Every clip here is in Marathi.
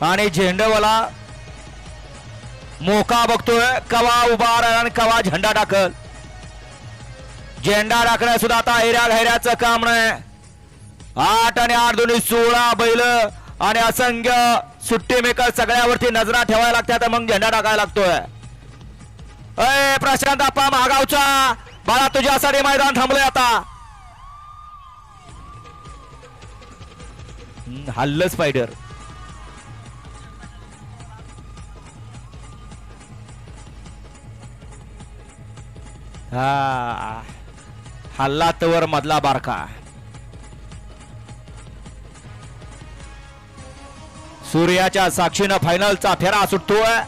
आणि झेंडवाला मोका बघतोय कवा उभा राहिला आणि कवा झेंडा टाकल. झेंडा टाकण्या सुद्धा आता हैऱ्याचं काम नाही. 8 आणि 8 दोन्ही 16 बैल आणि असंख्य सुट्टी मेकर सगळ्यावरती नजरा ठेवायला लागतात मग झेंडा टाकायला लागतोय. अय प्रशांत आप्पा महागावचा बाळा तुझ्यासाठी मैदान थांबलंय आता. हल्ल स्पायडर हा हल्ला तवर मधला बारका. सूर्याच्या साक्षीनं फायनलचा फेरा सुटतोय.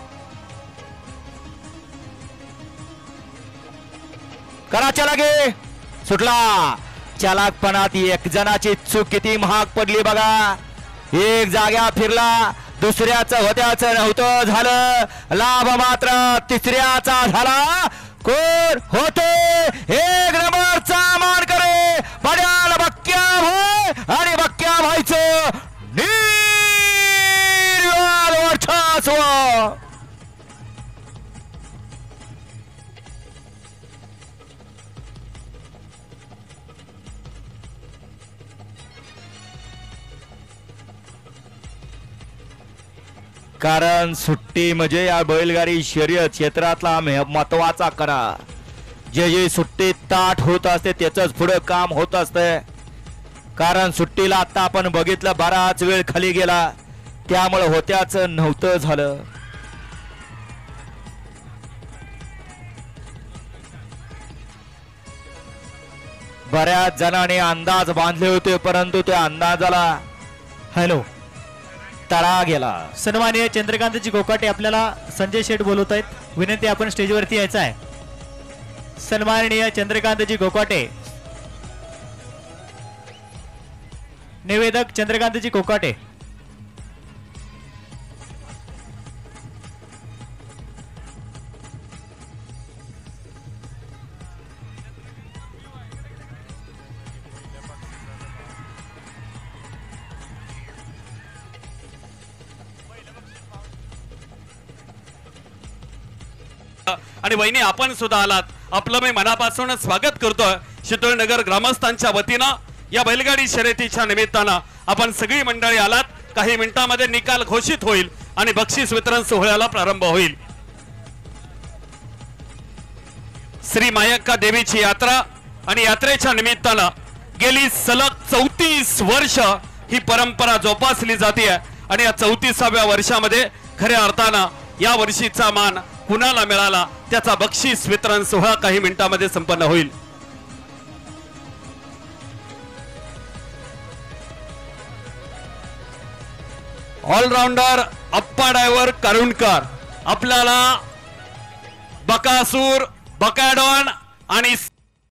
कराच्या लागे सुटला. चालाकपणात एक जणाची चूक किती महाग पडली बघा. एक जाग्या फिरला दुसऱ्याचं होत्याचं नव्हतं झालं. लाभ मात्र तिसऱ्याचा झाला. कोण होते एक नंबरचा मान करे पड्याल बक्क्या भाई आणि बक्क्या भाईचं निर्वाद वर्चस्व. कारण सुट्टी म्हणजे या बैलगाडी शर्यत क्षेत्रातला महत्वाचा करा. जे जे सुट्टीत ताट होत असते त्याच पुढे काम होत असते. कारण सुट्टीला आता आपण बघितलं बराच वेळ खाली गेला त्यामुळे होत्याच नव्हतं झालं. बऱ्याच जणांनी अंदाज बांधले होते परंतु त्या अंदाजाला हॅलो तळा गेला. सन्माननीय चंद्रकांतजी गोकाटे आपल्याला संजय शेठ बोलवत आहेत. विनंती आपण स्टेजवरती यायचं आहे. सन्माननीय चंद्रकांतजी गोकाटे. निवेदक चंद्रकांतजी गोकाटे. आणि वहिनी आपण सुद्धा आलात आपलं मी मनापासून स्वागत करतोय. शितोळनगर ग्रामस्थांच्या वतीनं या बैलगाडी शर्यतीच्या निमित्तानं आपण सगळी मंडळी आलात. काही मिनिटांमध्ये निकाल घोषित होईल आणि बक्षीस वितरण सोहळ्याला प्रारंभ होईल. श्री मायक्का देवीची यात्रा आणि यात्रेच्या निमित्तानं गेली सलग 34 वर्ष ही परंपरा जोपासली जाते आणि या 34व्या वर्षामध्ये खऱ्या अर्थानं या वर्षीचा मान कुणाला मिळाला त्याचा बक्षीस वितरण सोहळा काही मिनिटांमध्ये संपन्न होईल. ऑलराउंडर अप्पा ड्रायव्हर करुणकर आपल्याला बकासूर, बकाडॉन आणि